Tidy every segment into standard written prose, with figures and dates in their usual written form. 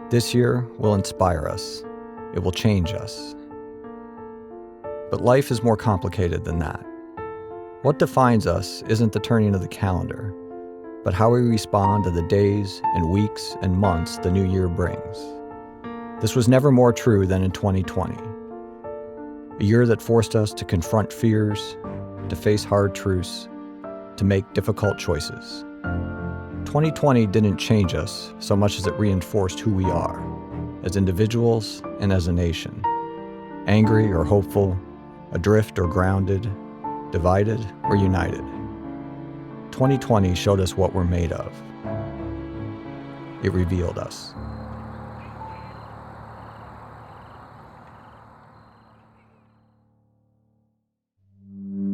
This year will inspire us. It will change us. But life is more complicated than that. What defines us isn't the turning of the calendar, but how we respond to the days and weeks and months the new year brings. This was never more true than in 2020. A year that forced us to confront fears, to face hard truths, to make difficult choices. 2020 didn't change us so much as it reinforced who we are, as individuals and as a nation. Angry or hopeful, adrift or grounded, divided or united. 2020 showed us what we're made of. It revealed us.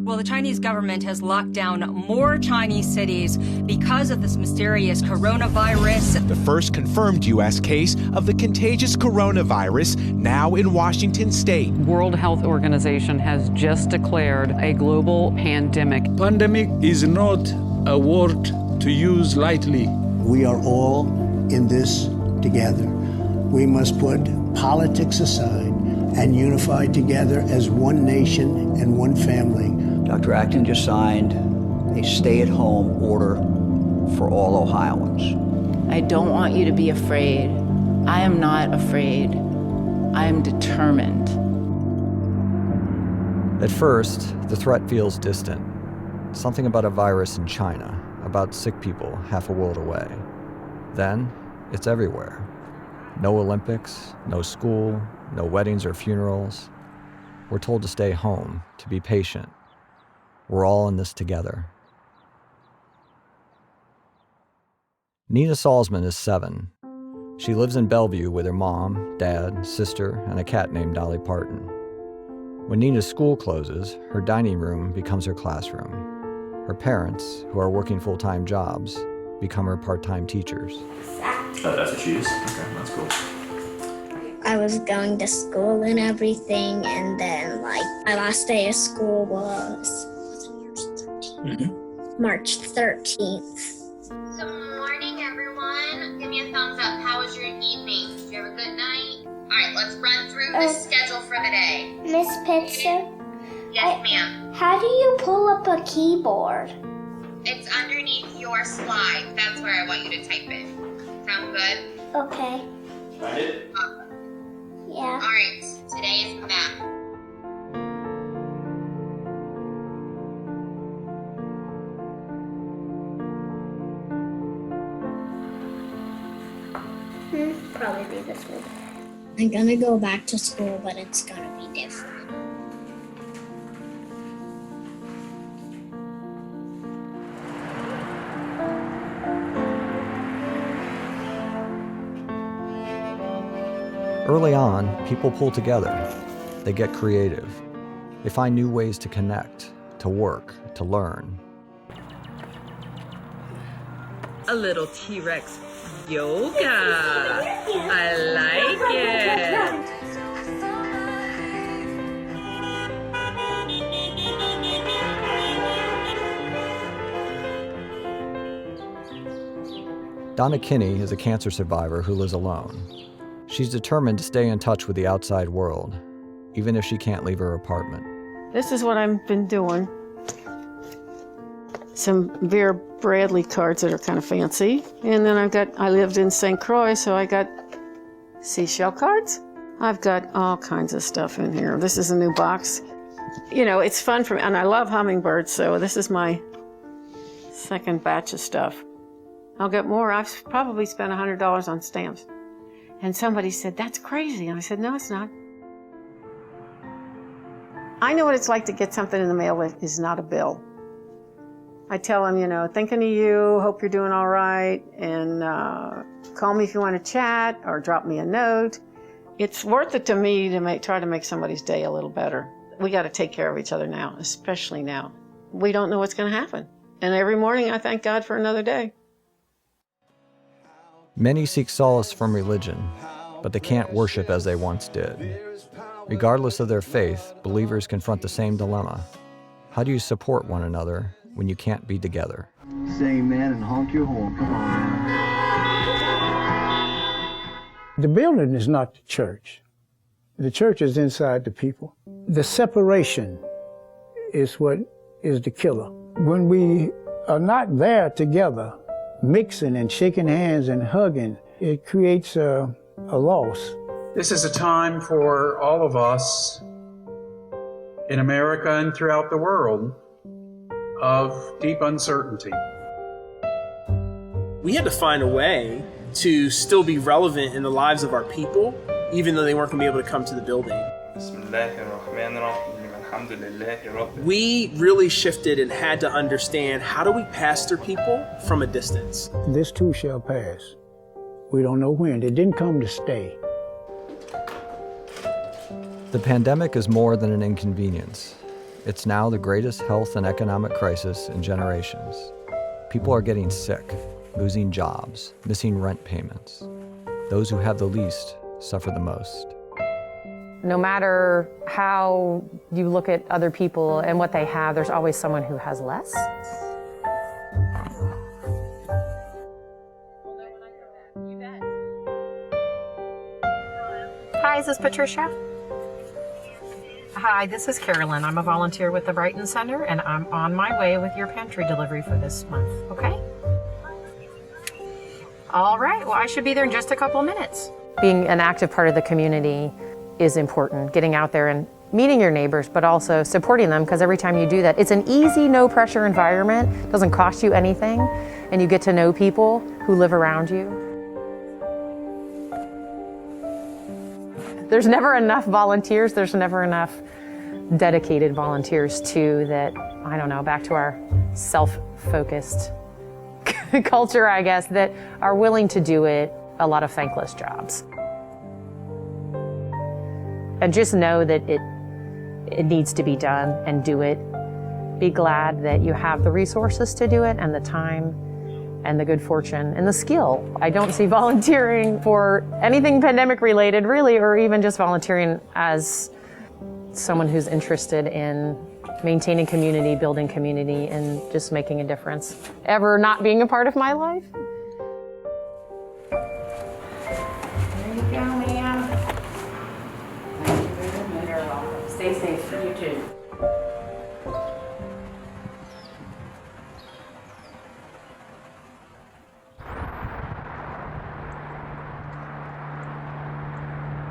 Well, the Chinese government has locked down more Chinese cities because of this mysterious coronavirus. The first confirmed U.S. case of the contagious coronavirus now in Washington state. World Health Organization has just declared a global pandemic. Pandemic is not a word to use lightly. We are all in this together. We must put politics aside and unify together as one nation and one family. Dr. Acton just signed a stay-at-home order for all Ohioans. I don't want you to be afraid. I am not afraid. I am determined. At first, the threat feels distant. Something about a virus in China, about sick people half a world away. Then, it's everywhere. No Olympics, no school, no weddings or funerals. We're told to stay home, to be patient. We're all in this together. Nina Salzman is 7. She lives in Bellevue with her mom, dad, sister, and a cat named Dolly Parton. When Nina's school closes, her dining room becomes her classroom. Her parents, who are working full-time jobs, become her part-time teachers. Oh, that's what she is? Okay, that's cool. I was going to school and everything, and then my last day of school was March 13th. Good morning, everyone. Give me a thumbs up. How was your evening? Did you have a good night? All right, let's run through the schedule for the day. Miss Pitzer? Yes, ma'am. How do you pull up a keyboard? It's underneath your slide. That's where I want you to type it. Sound good? Okay. Find it? Yeah. All right, today is math. Probably be this one. I'm gonna go back to school, but it's gonna be different. Early on, people pull together. They get creative. They find new ways to connect, to work, to learn. A little T-Rex yoga. I like it. Donna Kinney is a cancer survivor who lives alone. She's determined to stay in touch with the outside world, even if she can't leave her apartment. This is what I've been doing. Some Vera Bradley cards that are kind of fancy. And then I lived in St. Croix, so I got seashell cards. I've got all kinds of stuff in here. This is a new box. You know, it's fun for me, and I love hummingbirds, so this is my second batch of stuff. I'll get more. I've probably spent $100 on stamps. And somebody said, that's crazy. And I said, no, it's not. I know what it's like to get something in the mail that is not a bill. I tell them, you know, thinking of you, hope you're doing all right, and call me if you want to chat or drop me a note. It's worth it to me to try to make somebody's day a little better. We got to take care of each other now, especially now. We don't know what's going to happen. And every morning I thank God for another day. Many seek solace from religion, but they can't worship as they once did. Regardless of their faith, believers confront the same dilemma. How do you support one another when you can't be together? Say amen and honk your horn. Come on, man. The building is not the church. The church is inside the people. The separation is what is the killer. When we are not there together, mixing and shaking hands and hugging, it creates a loss. This is a time for all of us in America and throughout the world of deep uncertainty. We had to find a way to still be relevant in the lives of our people, even though they weren't going to be able to come to the building. We really shifted and had to understand, how do we pastor people from a distance? This too shall pass. We don't know when. It didn't come to stay. The pandemic is more than an inconvenience. It's now the greatest health and economic crisis in generations. People are getting sick, losing jobs, missing rent payments. Those who have the least suffer the most. No matter how you look at other people and what they have, there's always someone who has less. Hi, is this Patricia? Hi, this is Carolyn. I'm a volunteer with the Brighton Center, and I'm on my way with your pantry delivery for this month, okay? All right, well, I should be there in just a couple minutes. Being an active part of the community is important, getting out there and meeting your neighbors, but also supporting them, because every time you do that, it's an easy, no-pressure environment. It doesn't cost you anything, and you get to know people who live around you. There's never enough volunteers. There's never enough dedicated volunteers too that, I don't know, back to our self-focused culture, I guess, that are willing to do a lot of thankless jobs. And just know that it needs to be done, and do it. Be glad that you have the resources to do it, and the time, and the good fortune, and the skill. I don't see volunteering for anything pandemic related, really, or even just volunteering as someone who's interested in maintaining community, building community, and just making a difference, ever not being a part of my life. There you go, ma'am. You're welcome. Stay safe. You too.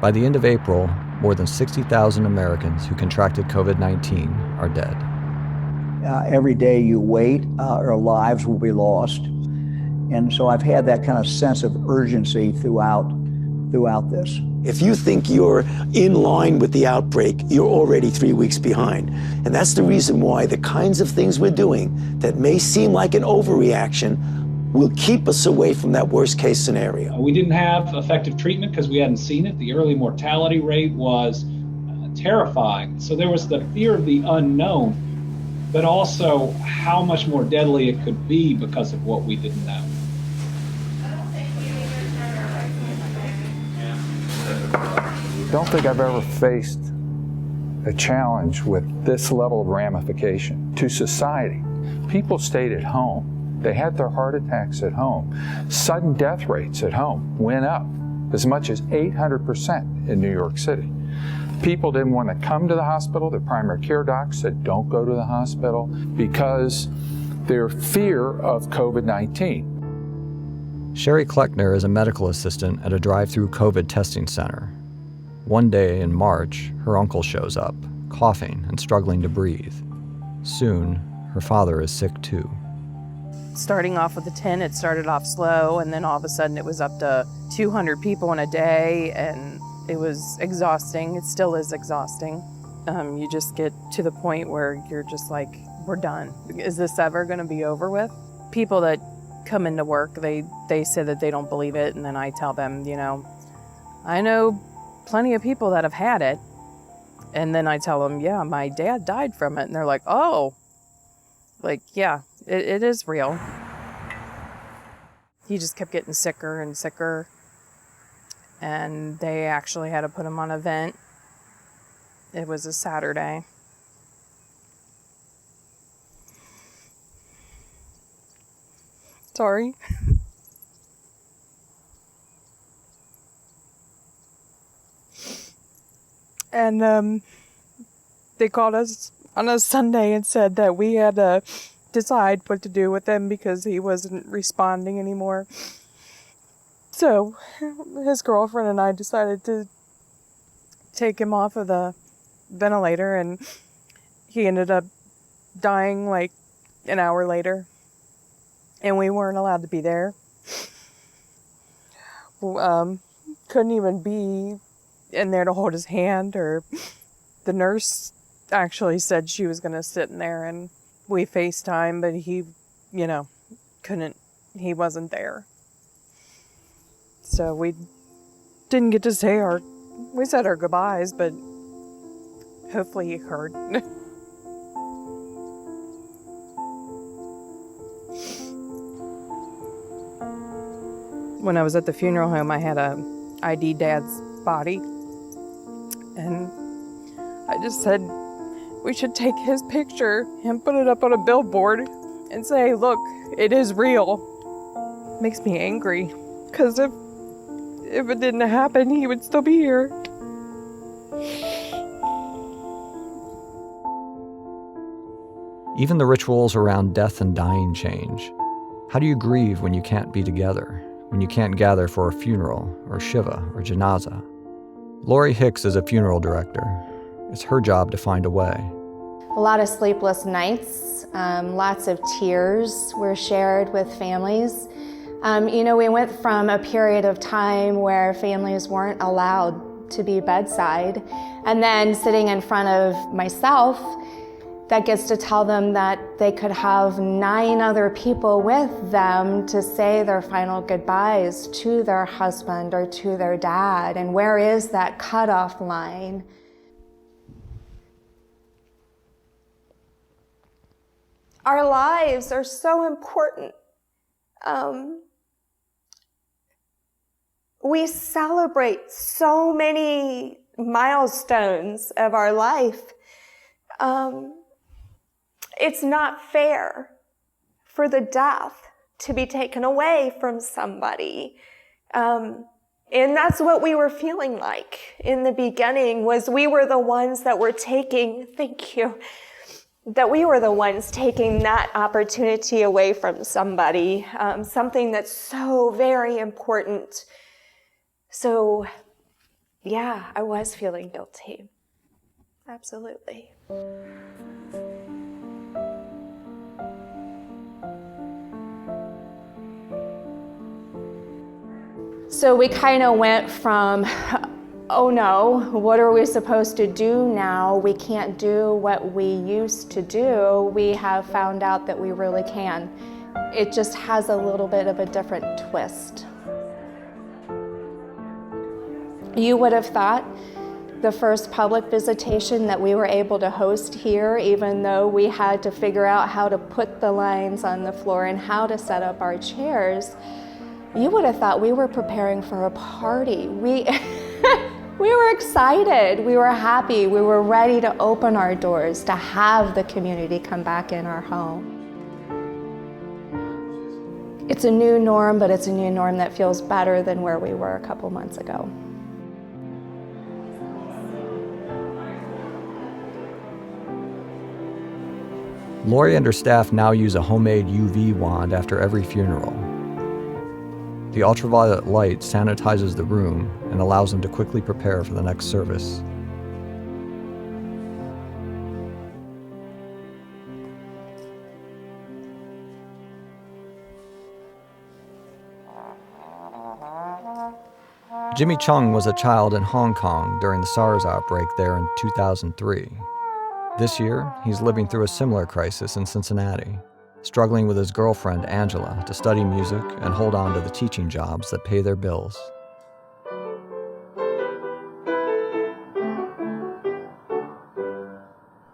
By the end of April, more than 60,000 Americans who contracted COVID-19 are dead. Every day you wait, our lives will be lost. And so I've had that kind of sense of urgency throughout this. If you think you're in line with the outbreak, you're already 3 weeks behind. And that's the reason why the kinds of things we're doing that may seem like an overreaction will keep us away from that worst case scenario. We didn't have effective treatment because we hadn't seen it. The early mortality rate was terrifying. So there was the fear of the unknown, but also how much more deadly it could be because of what we didn't know. Don't think I've ever faced a challenge with this level of ramification to society. People stayed at home. They had their heart attacks at home. Sudden death rates at home went up as much as 800% in New York City. People didn't want to come to the hospital. Their primary care docs said, don't go to the hospital, because their fear of COVID-19. Sherry Kleckner is a medical assistant at a drive-through COVID testing center. One day in March, her uncle shows up, coughing and struggling to breathe. Soon, her father is sick too. Starting off with the 10, it started off slow, and then all of a sudden it was up to 200 people in a day, and it was exhausting. It still is exhausting. You just get to the point where you're just like, we're done. Is this ever going to be over with? People that come into work, they say that they don't believe it, and then I tell them, you know, I know plenty of people that have had it, and then I tell them, yeah, my dad died from it, and they're like, oh, like, yeah. It is real. He just kept getting sicker and sicker, and they actually had to put him on a vent. It was a Saturday. Sorry. And they called us on a Sunday and said that we had to decide what to do with him because he wasn't responding anymore. So his girlfriend and I decided to take him off of the ventilator, and he ended up dying like an hour later, and we weren't allowed to be there. Couldn't even be in there to hold his hand, or the nurse actually said she was going to sit in there, and we FaceTime, but he, he wasn't there. So we didn't get to say we said our goodbyes, but hopefully he heard. When I was at the funeral home, I had a ID Dad's body, and I just said we should take his picture and put it up on a billboard and say, look, it is real. Makes me angry, because if it didn't happen, he would still be here. Even the rituals around death and dying change. How do you grieve when you can't be together? When you can't gather for a funeral, or shiva, or janaza? Lori Hicks is a funeral director. It's her job to find a way. A lot of sleepless nights, lots of tears were shared with families. We went from a period of time where families weren't allowed to be bedside, and then sitting in front of myself that gets to tell them that they could have 9 other people with them to say their final goodbyes to their husband or to their dad. And where is that cutoff line? Our lives are so important. We celebrate so many milestones of our life. It's not fair for the death to be taken away from somebody. And that's what we were feeling like in the beginning, was we were the ones that were taking, that we were the ones taking that opportunity away from somebody, something that's so very important. So, yeah, I was feeling guilty. Absolutely. So we kind of went from, oh no, what are we supposed to do now? We can't do what we used to do. We have found out that we really can. It just has a little bit of a different twist. You would have thought the first public visitation that we were able to host here, even though we had to figure out how to put the lines on the floor and how to set up our chairs, you would have thought we were preparing for a party. We were excited, we were happy, we were ready to open our doors, to have the community come back in our home. It's a new norm, but it's a new norm that feels better than where we were a couple months ago. Lori and her staff now use a homemade UV wand after every funeral. The ultraviolet light sanitizes the room and allows them to quickly prepare for the next service. Jimmy Chung was a child in Hong Kong during the SARS outbreak there in 2003. This year, he's living through a similar crisis in Cincinnati, struggling with his girlfriend, Angela, to study music and hold on to the teaching jobs that pay their bills.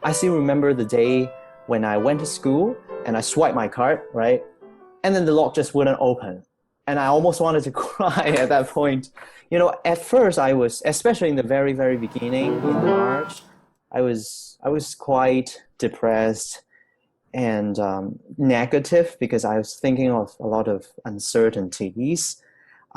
I still remember the day when I went to school and I swiped my card, right? And then the lock just wouldn't open. And I almost wanted to cry at that point. At first I was, especially in the very, very beginning in March, I was quite depressed and negative because I was thinking of a lot of uncertainties.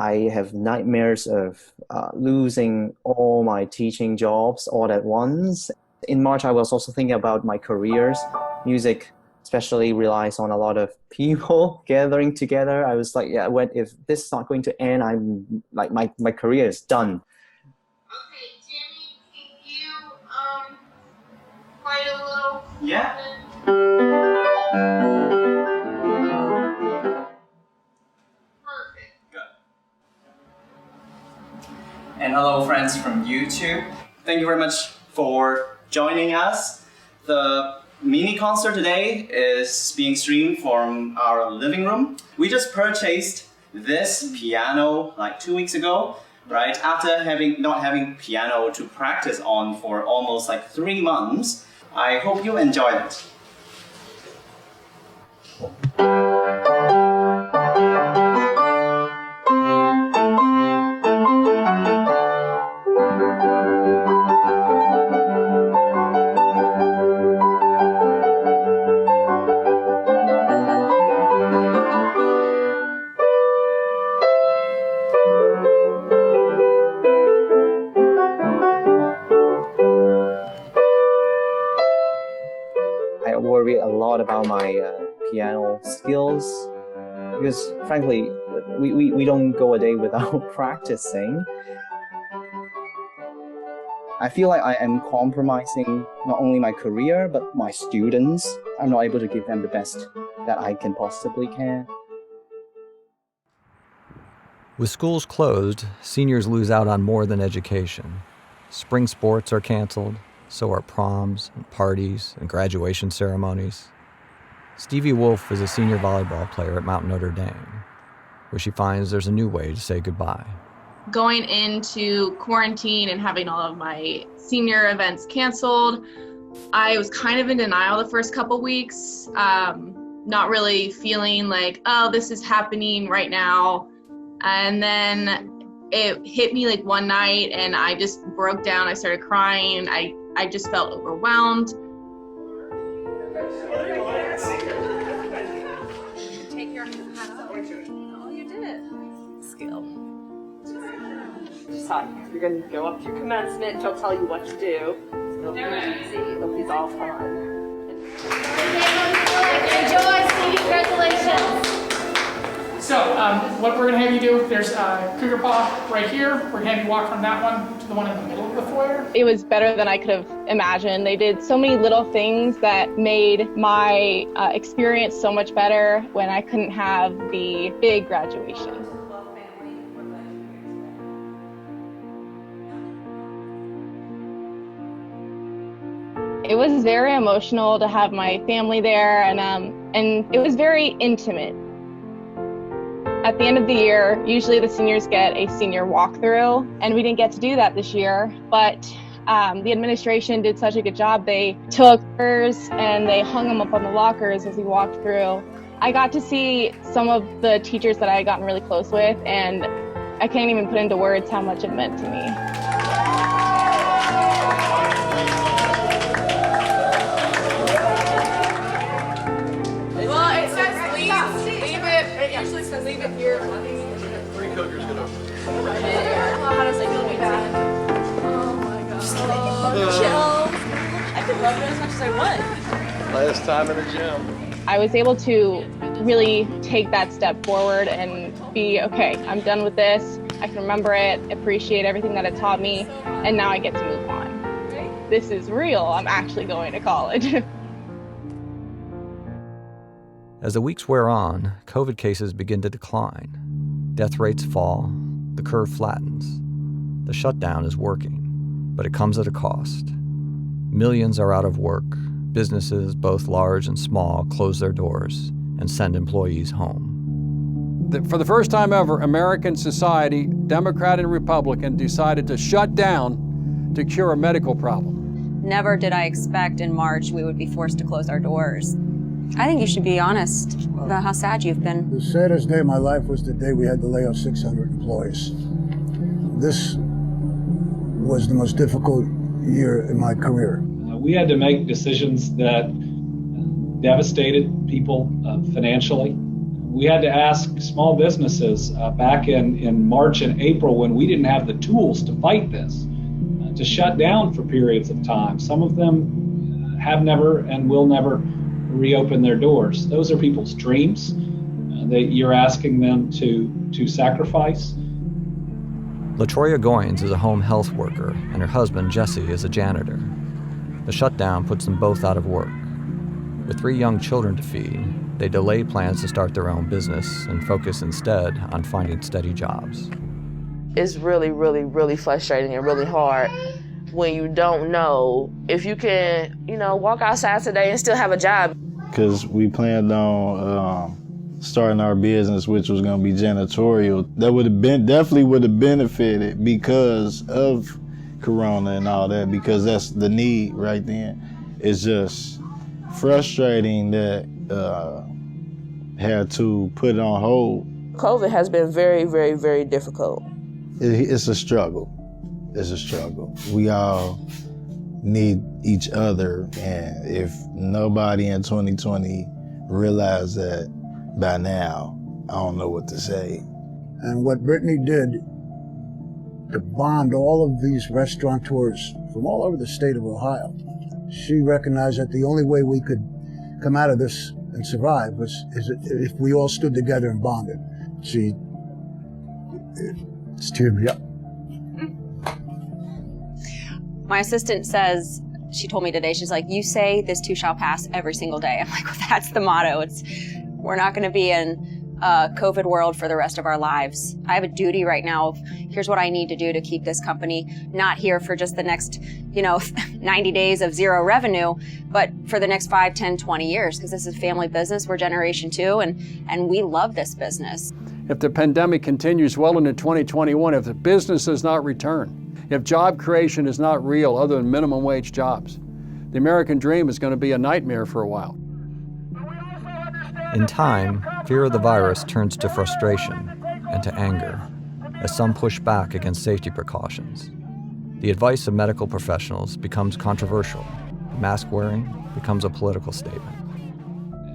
I have nightmares of losing all my teaching jobs all at once. In March, I was also thinking about my careers. Music especially relies on a lot of people gathering together. I was like, yeah, if this is not going to end, I'm like, my career is done. Okay, Jenny, can you play a little? Yeah. And hello friends from YouTube. Thank you very much for joining us. The mini concert today is being streamed from our living room. We just purchased this piano like 2 weeks ago, right? After not having piano to practice on for almost like 3 months. I hope you enjoy it. I worry a lot about my piano skills because frankly, we don't go a day without practicing. I feel like I am compromising not only my career, but my students. I'm not able to give them the best that I can possibly can. With schools closed, seniors lose out on more than education. Spring sports are canceled, so are proms and parties and graduation ceremonies. Stevie Wolf is a senior volleyball player at Mount Notre Dame, where she finds there's a new way to say goodbye. Going into quarantine and having all of my senior events canceled, I was kind of in denial the first couple weeks, not really feeling like, oh, this is happening right now. And then it hit me like one night and I just broke down. I started crying. I just felt overwhelmed. Take your hats off. Oh, you did. Skill. You're going to go up to commencement. She'll tell you what to do. It'll be easy. It'll be all fun. Enjoy, Stevie. Congratulations. So, what we're going to have you do, there's Cougar Paw right here. We're going to have you walk from that one to the one in the middle of the foyer. It was better than I could have imagined. They did so many little things that made my experience so much better when I couldn't have the big graduation. It was very emotional to have my family there, and it was very intimate. At the end of the year, usually the seniors get a senior walkthrough, and we didn't get to do that this year, but the administration did such a good job. They took pictures and they hung them up on the lockers as we walked through. I got to see some of the teachers that I had gotten really close with, and I can't even put into words how much it meant to me. Well, it says leave it. It usually says leave it here. 3 Cougars get over. How does it feel to be bad? Oh my god. I could love it as much as I want. Last time in the gym. I was able to really take that step forward and be, okay, I'm done with this. I can remember it, appreciate everything that it taught me, and now I get to move on. This is real. I'm actually going to college. As the weeks wear on, COVID cases begin to decline. Death rates fall, the curve flattens. The shutdown is working, but it comes at a cost. Millions are out of work. Businesses, both large and small, close their doors and send employees home. For the first time ever, American society, Democrat and Republican, decided to shut down to cure a medical problem. Never did I expect in March we would be forced to close our doors. I think you should be honest about how sad you've been. The saddest day of my life was the day we had to lay off 600 employees. This was the most difficult year in my career. We had to make decisions that devastated people financially. We had to ask small businesses back in March and April, when we didn't have the tools to fight this, to shut down for periods of time. Some of them have never and will never reopen their doors. Those are people's dreams that you're asking them to sacrifice. LaTroya Goins is a home health worker, and her husband, Jesse, is a janitor. The shutdown puts them both out of work. With 3 young children to feed, they delay plans to start their own business and focus instead on finding steady jobs. It's really, really, really frustrating and really hard when you don't know if you can, walk outside today and still have a job. Because we planned on starting our business, which was going to be janitorial. That definitely would have benefited because of Corona and all that, because that's the need right then. It's just frustrating that had to put it on hold. COVID has been very, very, very difficult. It's a struggle. It's a struggle. We all need each other, and if nobody in 2020 realized that by now, I don't know what to say. And what Brittany did to bond all of these restaurateurs from all over the state of Ohio, she recognized that the only way we could come out of this and survive is if we all stood together and bonded. It's teared me up. My assistant says, she told me today, she's like, you say this too shall pass every single day. I'm like, well, that's the motto. We're not going to be in a COVID world for the rest of our lives. I have a duty right now of here's what I need to do to keep this company not here for just the next, 90 days of zero revenue, but for the next 5, 10, 20 years, because this is family business. We're generation 2, and we love this business. If the pandemic continues well into 2021, if the business does not return, if job creation is not real other than minimum wage jobs, the American dream is going to be a nightmare for a while. In time, fear of the virus turns to frustration and to anger as some push back against safety precautions. The advice of medical professionals becomes controversial. Mask wearing becomes a political statement.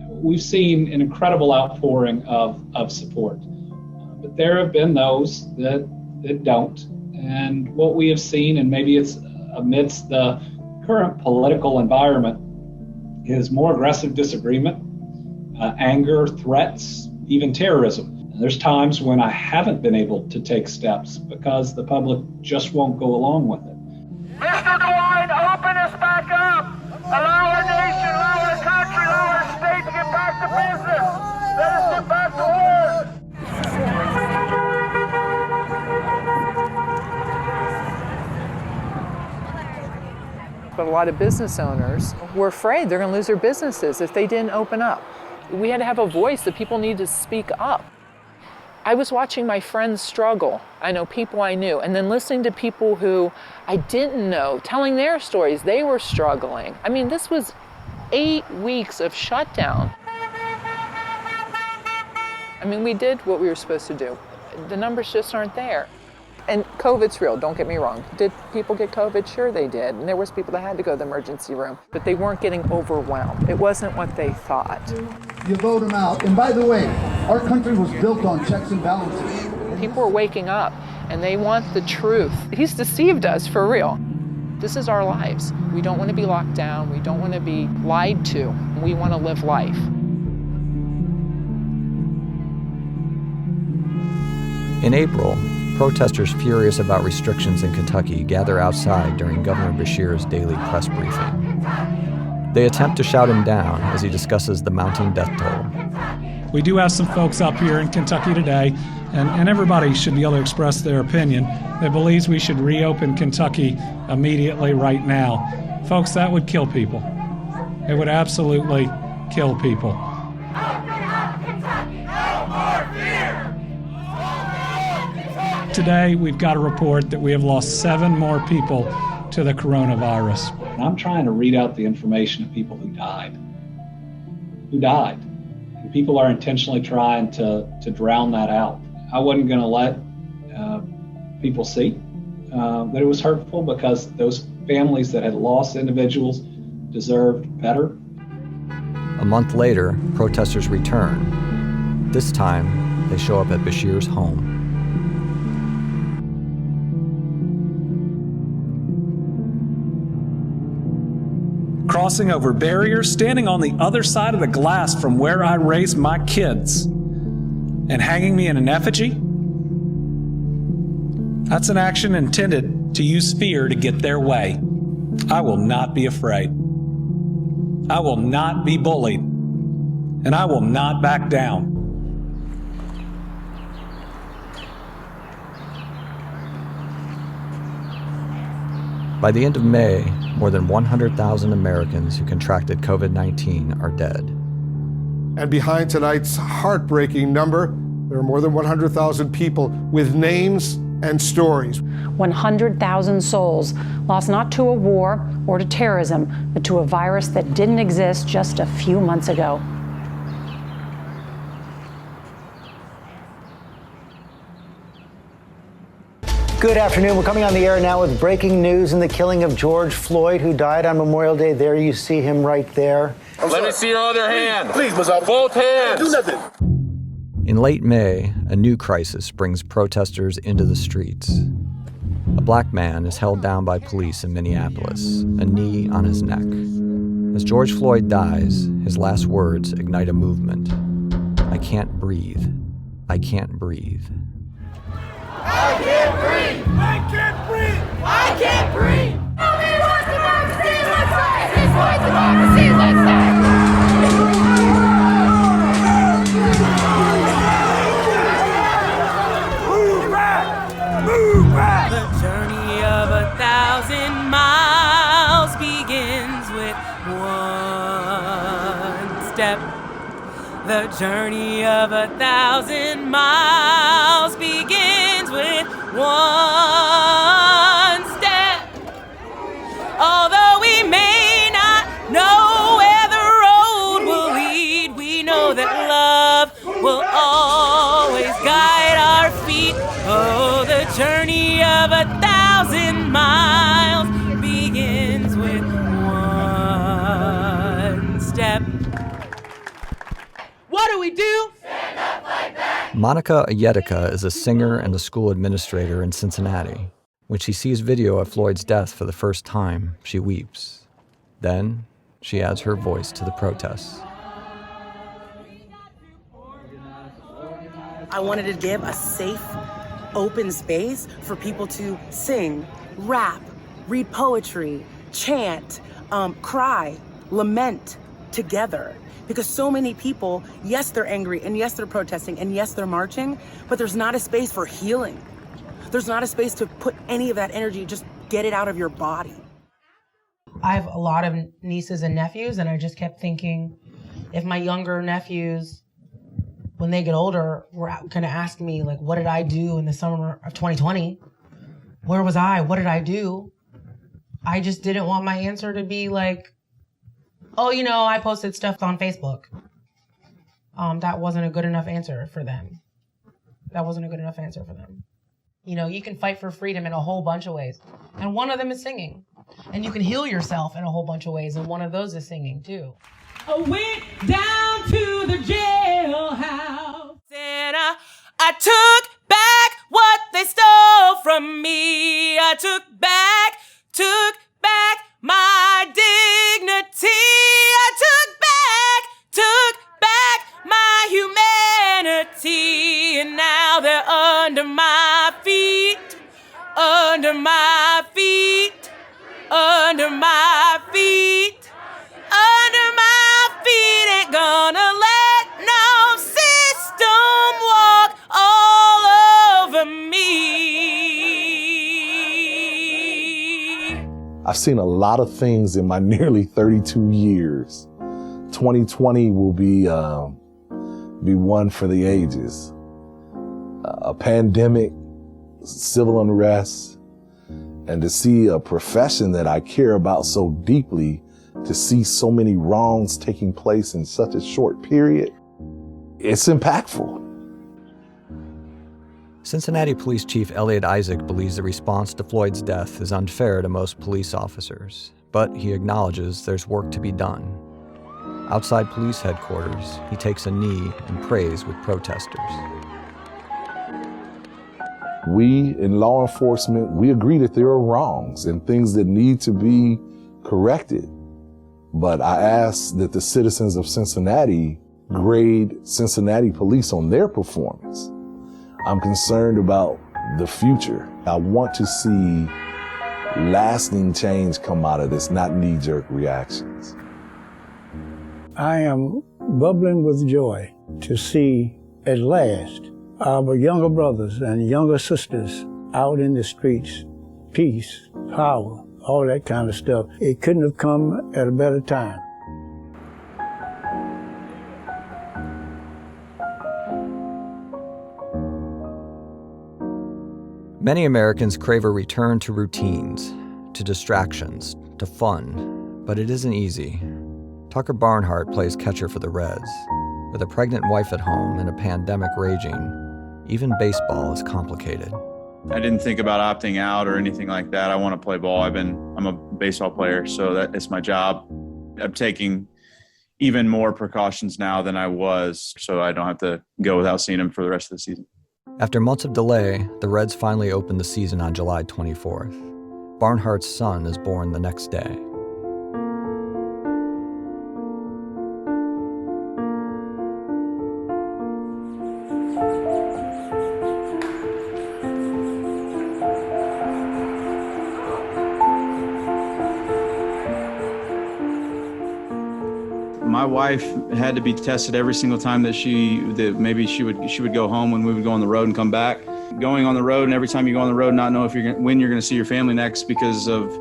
We've seen an incredible outpouring of support, but there have been those that don't. And what we have seen, and maybe it's amidst the current political environment, is more aggressive disagreement, anger, threats, even terrorism. And there's times when I haven't been able to take steps because the public just won't go along with it. Mr. DeWine, open us back up. Allow our nation, allow our country, allow our state to get back to business. Let us get back to work. But a lot of business owners were afraid they're going to lose their businesses if they didn't open up. We had to have a voice that people need to speak up. I was watching my friends struggle. I know people I knew, and then listening to people who I didn't know, telling their stories. They were struggling. I mean, this was 8 weeks of shutdown. I mean, we did what we were supposed to do. The numbers just aren't there. And COVID's real, don't get me wrong. Did people get COVID? Sure they did. And there was people that had to go to the emergency room, but they weren't getting overwhelmed. It wasn't what they thought. You vote them out. And by the way, our country was built on checks and balances. People are waking up and they want the truth. He's deceived us for real. This is our lives. We don't want to be locked down. We don't want to be lied to. We want to live life. In April, protesters furious about restrictions in Kentucky gather outside during Governor Beshear's daily press briefing. They attempt to shout him down as he discusses the mounting death toll. We do have some folks up here in Kentucky today, and everybody should be able to express their opinion that believes we should reopen Kentucky immediately right now. Folks, that would kill people. It would absolutely kill people. Today, we've got a report that we have lost 7 more people to the coronavirus. And I'm trying to read out the information of people who died. And people are intentionally trying to drown that out. I wasn't going to let people see that it was hurtful, because those families that had lost individuals deserved better. A month later, protesters return, This time, they show up at Bashir's home. Crossing over barriers, standing on the other side of the glass from where I raised my kids, and hanging me in an effigy? That's an action intended to use fear to get their way. I will not be afraid. I will not be bullied. And I will not back down. By the end of May, more than 100,000 Americans who contracted COVID-19 are dead. And behind tonight's heartbreaking number, there are more than 100,000 people with names and stories. 100,000 souls lost not to a war or to terrorism, but to a virus that didn't exist just a few months ago. Good afternoon. We're coming on the air now with breaking news in the killing of George Floyd, who died on Memorial Day. There you see him right there. Let me see your other hand. Please, both hands. Do nothing. In late May, a new crisis brings protesters into the streets. A black man is held down by police in Minneapolis, a knee on his neck. As George Floyd dies, his last words ignite a movement. I can't breathe. I can't breathe. I can't breathe. I can't breathe. I can't breathe. Nobody wants democracy. Let's fight. This wants democracy. Let's fight. Move back. Move back. The journey of 1,000 miles begins with one step. The journey of 1,000 miles begins with one step. Although we may not know where the road will lead, we know that love will always guide our feet. Oh, the journey of 1,000 miles begins with one step. What do we do? Stand up like that. Monica Oyedeca is a singer and a school administrator in Cincinnati. When she sees video of Floyd's death for the first time, she weeps. Then, she adds her voice to the protests. I wanted to give a safe, open space for people to sing, rap, read poetry, chant, cry, lament together. Because so many people, yes, they're angry, and yes, they're protesting, and yes, they're marching, but there's not a space for healing. There's not a space to put any of that energy, just get it out of your body. I have a lot of nieces and nephews, and I just kept thinking, if my younger nephews, when they get older, were gonna ask me, like, what did I do in the summer of 2020? Where was I? What did I do? I just didn't want my answer to be like, oh, you know, I posted stuff on Facebook. That wasn't a good enough answer for them. That wasn't a good enough answer for them. You know, you can fight for freedom in a whole bunch of ways. And one of them is singing. And you can heal yourself in a whole bunch of ways. And one of those is singing, too. I went down to the jailhouse. And I took back what they stole from me. I took back my dignity. I took back my humanity. And now they're under my feet, under my feet, under my feet, under my feet. Ain't gonna let no system walk all over me. I've seen a lot of things in my nearly 32 years. 2020 will be one for the ages. A pandemic, civil unrest, and to see a profession that I care about so deeply, to see so many wrongs taking place in such a short period, it's impactful. Cincinnati Police Chief Elliot Isaac believes the response to Floyd's death is unfair to most police officers, but he acknowledges there's work to be done. Outside police headquarters, he takes a knee and prays with protesters. We in law enforcement, we agree that there are wrongs and things that need to be corrected. But I ask that the citizens of Cincinnati grade Cincinnati police on their performance. I'm concerned about the future. I want to see lasting change come out of this, not knee-jerk reactions. I am bubbling with joy to see at last our younger brothers and younger sisters out in the streets. Peace, power, all that kind of stuff. It couldn't have come at a better time. Many Americans crave a return to routines, to distractions, to fun, but it isn't easy. Tucker Barnhart plays catcher for the Reds. With a pregnant wife at home and a pandemic raging, even baseball is complicated. I didn't think about opting out or anything like that. I want to play ball. I'm a baseball player, so it's my job. I'm taking even more precautions now than I was, so I don't have to go without seeing him for the rest of the season. After months of delay, the Reds finally opened the season on July 24th. Barnhart's son is born the next day. My wife had to be tested every single time that maybe she would go home when we would go on the road and come back. Going on the road, and every time you go on the road, not know when you're going to see your family next because of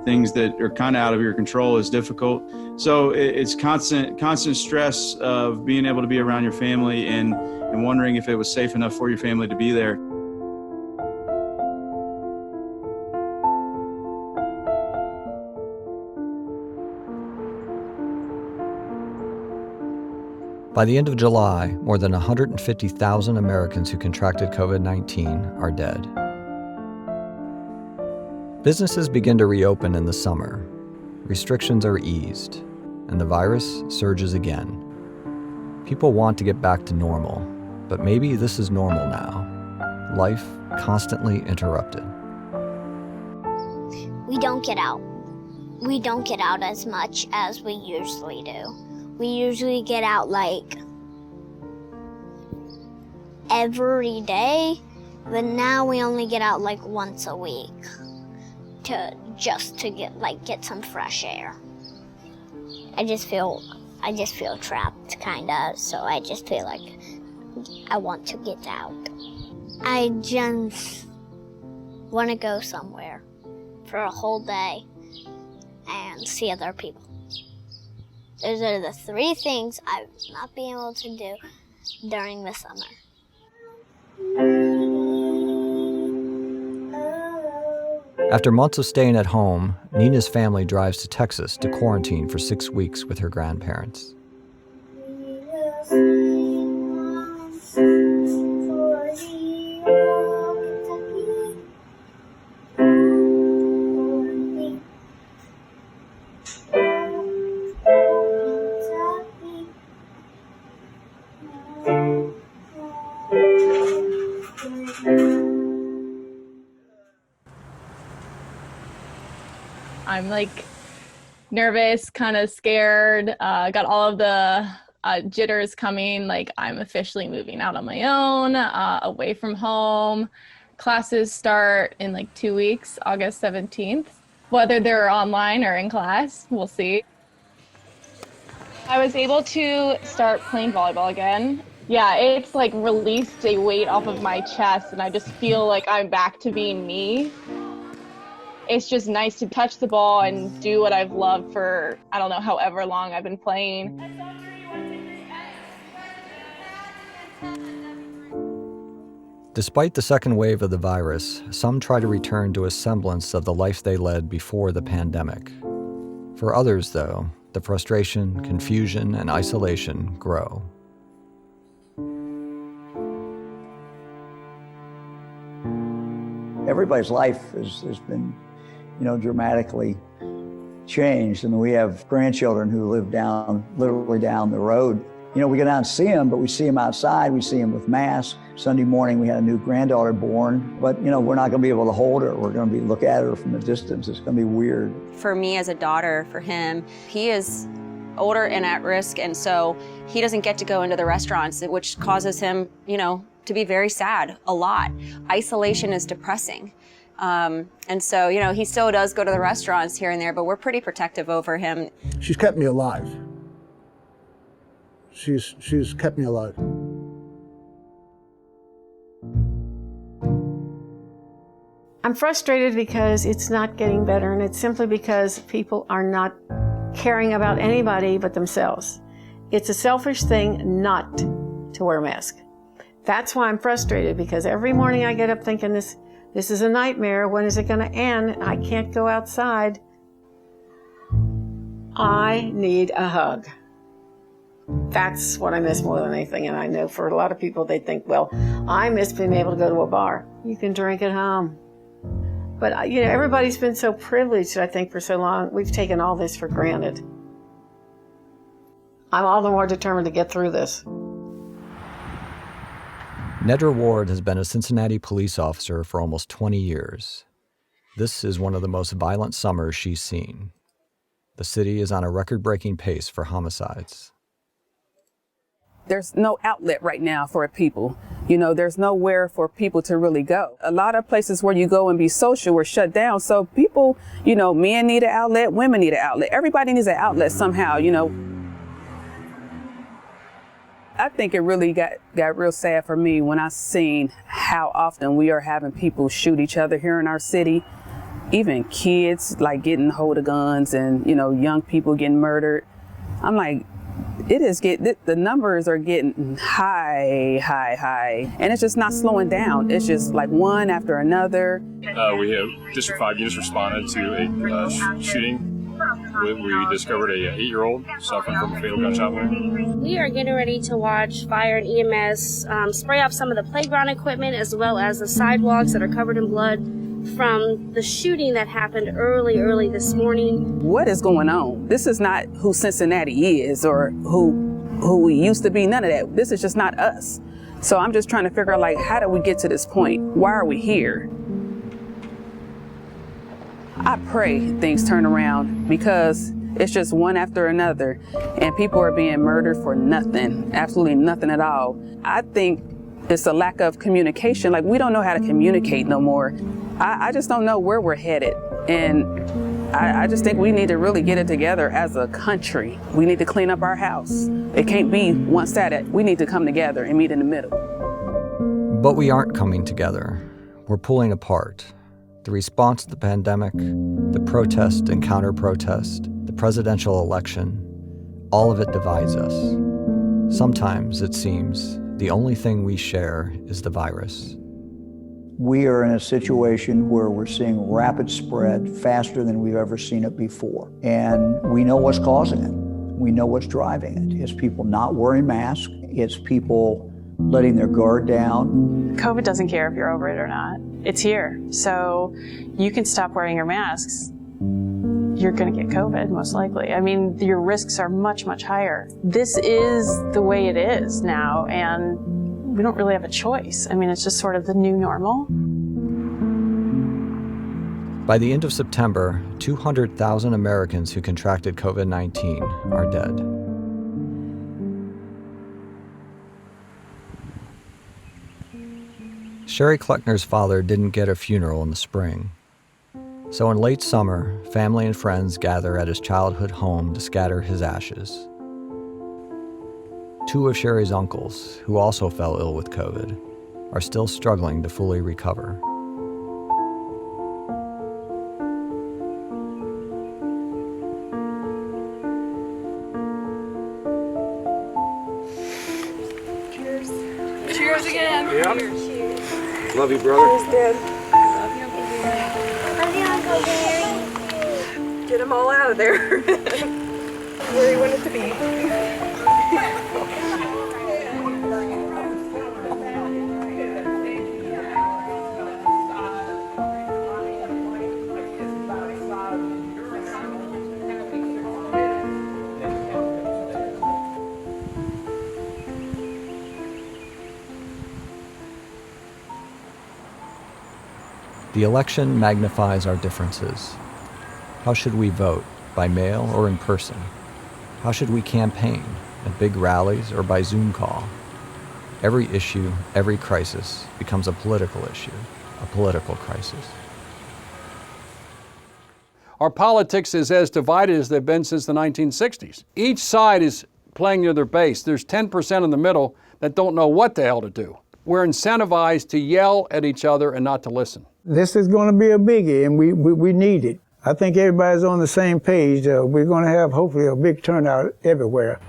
things that are kind of out of your control is difficult. So it's constant stress of being able to be around your family and wondering if it was safe enough for your family to be there. By the end of July, more than 150,000 Americans who contracted COVID-19 are dead. Businesses begin to reopen in the summer. Restrictions are eased, and the virus surges again. People want to get back to normal, but maybe this is normal now. Life constantly interrupted. We don't get out. We don't get out as much as we usually do. We usually get out like every day, but now we only get out like once a week to get some fresh air. I just feel trapped kinda, so I just feel like I want to get out. I just want to go somewhere for a whole day and see other people. Those are the 3 things I've not been able to do during the summer. After months of staying at home, Nina's family drives to Texas to quarantine for 6 weeks with her grandparents. I'm nervous, kind of scared, got all of the jitters coming, I'm officially moving out on my own, away from home. Classes start in 2 weeks, August 17th. Whether they're online or in class, we'll see. I was able to start playing volleyball again. Yeah, it's released a weight off of my chest, and I just feel like I'm back to being me. It's just nice to touch the ball and do what I've loved for, I don't know, however long I've been playing. Despite the second wave of the virus, some try to return to a semblance of the life they led before the pandemic. For others, though, the frustration, confusion, and isolation grow. Everybody's life has been, dramatically changed. I mean, we have grandchildren who live literally down the road. You know, we go down and see them, but we see them outside. We see them with masks. Sunday morning, we had a new granddaughter born, but you know, we're not gonna be able to hold her. We're gonna look at her from a distance. It's gonna be weird. For me as a daughter, for him, he is older and at risk, and so he doesn't get to go into the restaurants, which causes him, you know, to be very sad a lot. Isolation is depressing. And so, you know, he still does go to the restaurants here and there, but we're pretty protective over him. She's kept me alive. She's kept me alive. I'm frustrated because it's not getting better, and it's simply because people are not caring about anybody but themselves. It's a selfish thing not to wear a mask. That's why I'm frustrated, because every morning I get up thinking this is a nightmare. When is it going to end? I can't go outside. I need a hug. That's what I miss more than anything. And I know for a lot of people, they think, well, I miss being able to go to a bar. You can drink at home. But, you know, everybody's been so privileged, I think, for so long. We've taken all this for granted. I'm all the more determined to get through this. Nedra Ward has been a Cincinnati police officer for almost 20 years. This is one of the most violent summers she's seen. The city is on a record-breaking pace for homicides. There's no outlet right now for people. You know, there's nowhere for people to really go. A lot of places where you go and be social were shut down. So people, you know, men need an outlet, women need an outlet. Everybody needs an outlet somehow, you know. I think it really got real sad for me when I seen how often we are having people shoot each other here in our city. Even kids like getting hold of guns and, you know, young people getting murdered. I'm like, the numbers are getting high. And it's just not slowing down. It's just like one after another. We have District 5 units responded to a shooting. We discovered a 8-year-old suffering from a fatal gunshot wound. We are getting ready to watch fire and EMS spray off some of the playground equipment as well as the sidewalks that are covered in blood from the shooting that happened early this morning. What is going on? This is not who Cincinnati is or who we used to be, none of that. This is just not us. So I'm just trying to figure out, like, how did we get to this point? Why are we here? I pray things turn around because it's just one after another and people are being murdered for nothing, absolutely nothing at all. I think it's a lack of communication. Like, we don't know how to communicate no more. I just don't know where we're headed. And I just think we need to really get it together as a country. We need to clean up our house. It can't be one-sided. We need to come together and meet in the middle. But we aren't coming together. We're pulling apart. The response to the pandemic, the protest and counter-protest, the presidential election, all of it divides us. Sometimes, it seems, the only thing we share is the virus. We are in a situation where we're seeing rapid spread faster than we've ever seen it before. And we know what's causing it. We know what's driving it. It's people not wearing masks. It's people letting their guard down. COVID doesn't care if you're over it or not. It's here. So you can stop wearing your masks. You're going to get COVID, most likely. I mean, your risks are much, much higher. This is the way it is now, and we don't really have a choice. I mean, it's just sort of the new normal. By the end of September, 200,000 Americans who contracted COVID-19 are dead. Sherry Kleckner's father didn't get a funeral in the spring. So in late summer, family and friends gather at his childhood home to scatter his ashes. Two of Sherry's uncles, who also fell ill with COVID, are still struggling to fully recover. Cheers. Cheers again. Yeah. Cheers. Love you, brother. Cheers, Dad. Love you, Uncle Gary. Get them all out of there. Where you want it to be. The election magnifies our differences. How should we vote, by mail or in person? How should we campaign, at big rallies or by Zoom call? Every issue, every crisis becomes a political issue, a political crisis. Our politics is as divided as they've been since the 1960s. Each side is playing near their base. There's 10% in the middle that don't know what the hell to do. We're incentivized to yell at each other and not to listen. This is going to be a biggie, and we need it. I think everybody's on the same page. We're going to have, hopefully, a big turnout everywhere.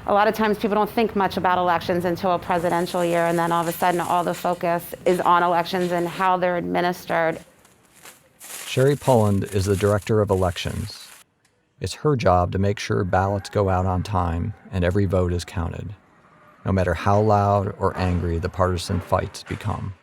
A lot of times people don't think much about elections until a presidential year, and then all of a sudden all the focus is on elections and how they're administered. Sherry Poland is the director of elections. It's her job to make sure ballots go out on time and every vote is counted, no matter how loud or angry the partisan fights become.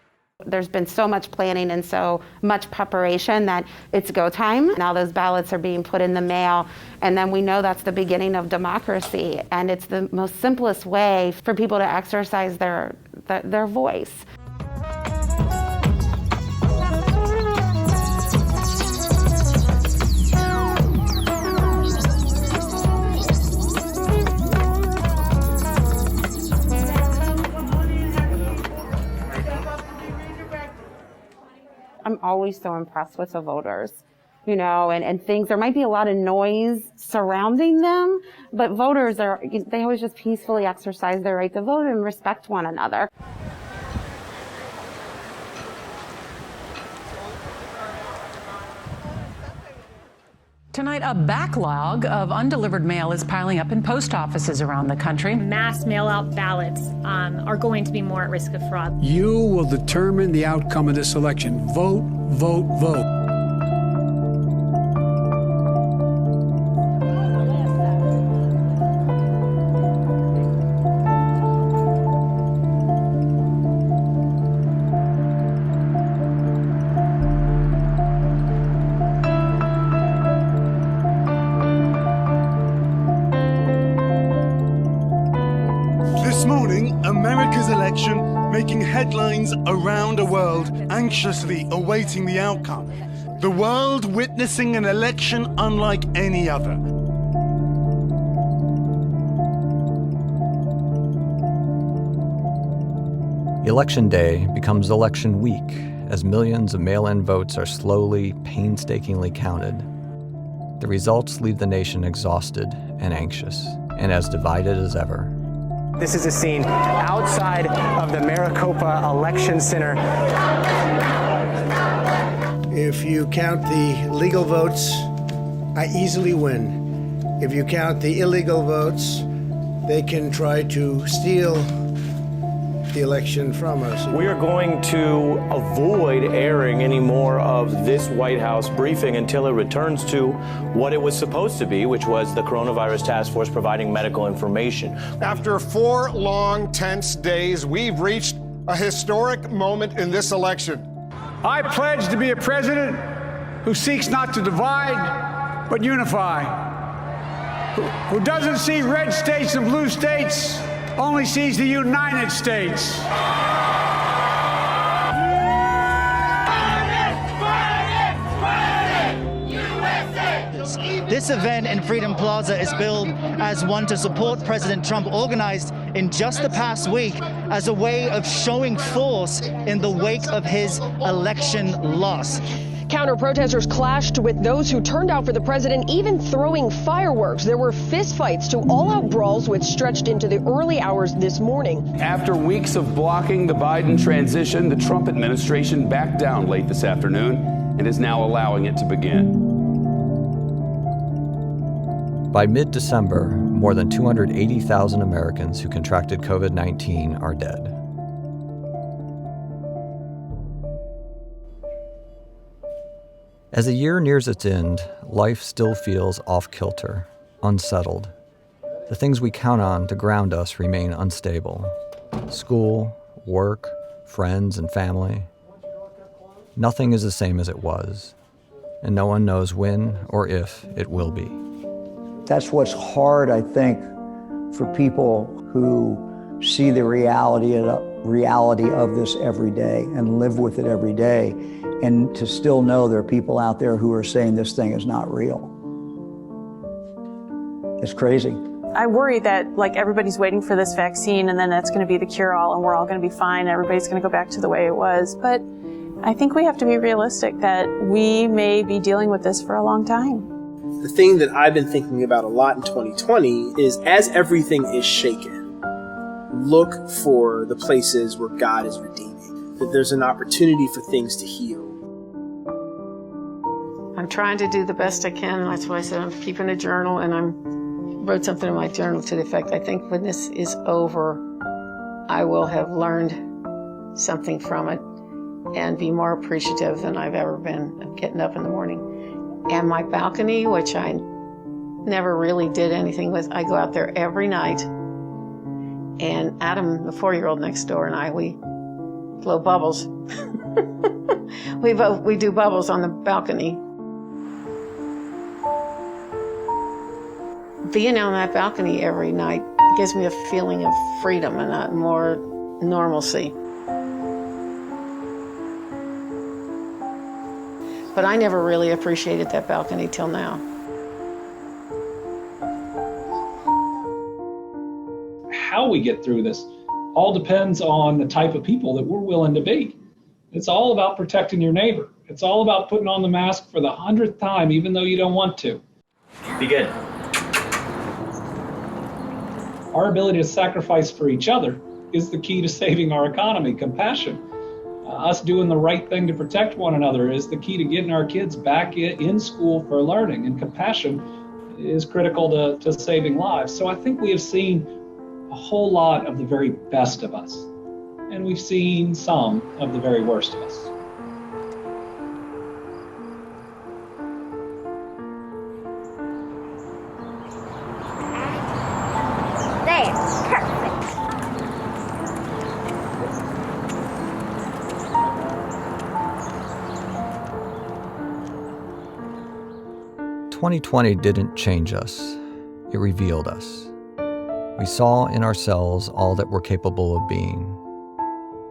There's been so much planning and so much preparation that it's go time. Now those ballots are being put in the mail, and then we know that's the beginning of democracy, and it's the most simplest way for people to exercise their voice. I'm always so impressed with the voters, you know, and things. There might be a lot of noise surrounding them, but voters they always just peacefully exercise their right to vote and respect one another. Tonight, a backlog of undelivered mail is piling up in post offices around the country. Mass mail-out ballots are going to be more at risk of fraud. You will determine the outcome of this election. Vote, vote, vote. This morning, America's election making headlines around the world, anxiously awaiting the outcome. The world witnessing an election unlike any other. Election day becomes election week as millions of mail-in votes are slowly, painstakingly counted. The results leave the nation exhausted and anxious, and as divided as ever. This is a scene outside of the Maricopa Election Center. If you count the legal votes, I easily win. If you count the illegal votes, they can try to steal the election from us. We are going to avoid airing any more of this White House briefing until it returns to what it was supposed to be, which was the Coronavirus Task Force providing medical information. After 4 long, tense days, we've reached a historic moment in this election. I pledge to be a president who seeks not to divide, but unify. Who doesn't see red states and blue states, only sees the United States. This event in Freedom Plaza is billed as one to support President Trump, organized in just the past week as a way of showing force in the wake of his election loss. Counter-protesters clashed with those who turned out for the president, even throwing fireworks. There were fistfights to all-out brawls, which stretched into the early hours this morning. After weeks of blocking the Biden transition, the Trump administration backed down late this afternoon and is now allowing it to begin. By mid-December, more than 280,000 Americans who contracted COVID-19 are dead. As the year nears its end, life still feels off-kilter, unsettled. The things we count on to ground us remain unstable. School, work, friends, and family. Nothing is the same as it was, and no one knows when or if it will be. That's what's hard, I think, for people who see the reality of reality of this every day and live with it every day, and to still know there are people out there who are saying this thing is not real. It's crazy. I worry that like everybody's waiting for this vaccine and then that's going to be the cure-all and we're all going to be fine and everybody's going to go back to the way it was. But I think we have to be realistic that we may be dealing with this for a long time. The thing that I've been thinking about a lot in 2020 is as everything is shaken, look for the places where God is redeeming, that there's an opportunity for things to heal. I'm trying to do the best I can. That's why I said I'm keeping a journal, and I wrote something in my journal to the effect, I think when this is over, I will have learned something from it and be more appreciative than I've ever been of getting up in the morning. And my balcony, which I never really did anything with, I go out there every night. And Adam, the 4-year-old next door, and I, we blow bubbles. we do bubbles on the balcony. Being on that balcony every night gives me a feeling of freedom and more normalcy. But I never really appreciated that balcony till now. How we get through this all depends on the type of people that we're willing to be. It's all about protecting your neighbor. It's all about putting on the mask for the 100th time, even though you don't want to. Be good. Our ability to sacrifice for each other is the key to saving our economy. Compassion. Us doing the right thing to protect one another is the key to getting our kids back in school for learning. And compassion is critical to saving lives. So I think we have seen a whole lot of the very best of us. And we've seen some of the very worst of us. There, perfect. "2020 didn't change us. It revealed us. We saw in ourselves all that we're capable of being.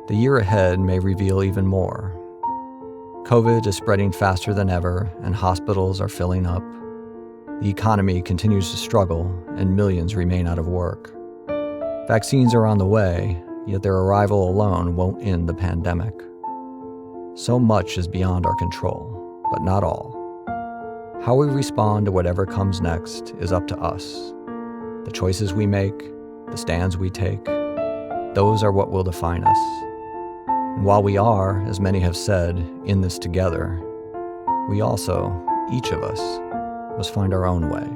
The year ahead may reveal even more. COVID is spreading faster than ever, and hospitals are filling up. The economy continues to struggle, and millions remain out of work. Vaccines are on the way, yet their arrival alone won't end the pandemic. So much is beyond our control, but not all. How we respond to whatever comes next is up to us. The choices we make, the stands we take, those are what will define us. And while we are, as many have said, in this together, we also, each of us, must find our own way.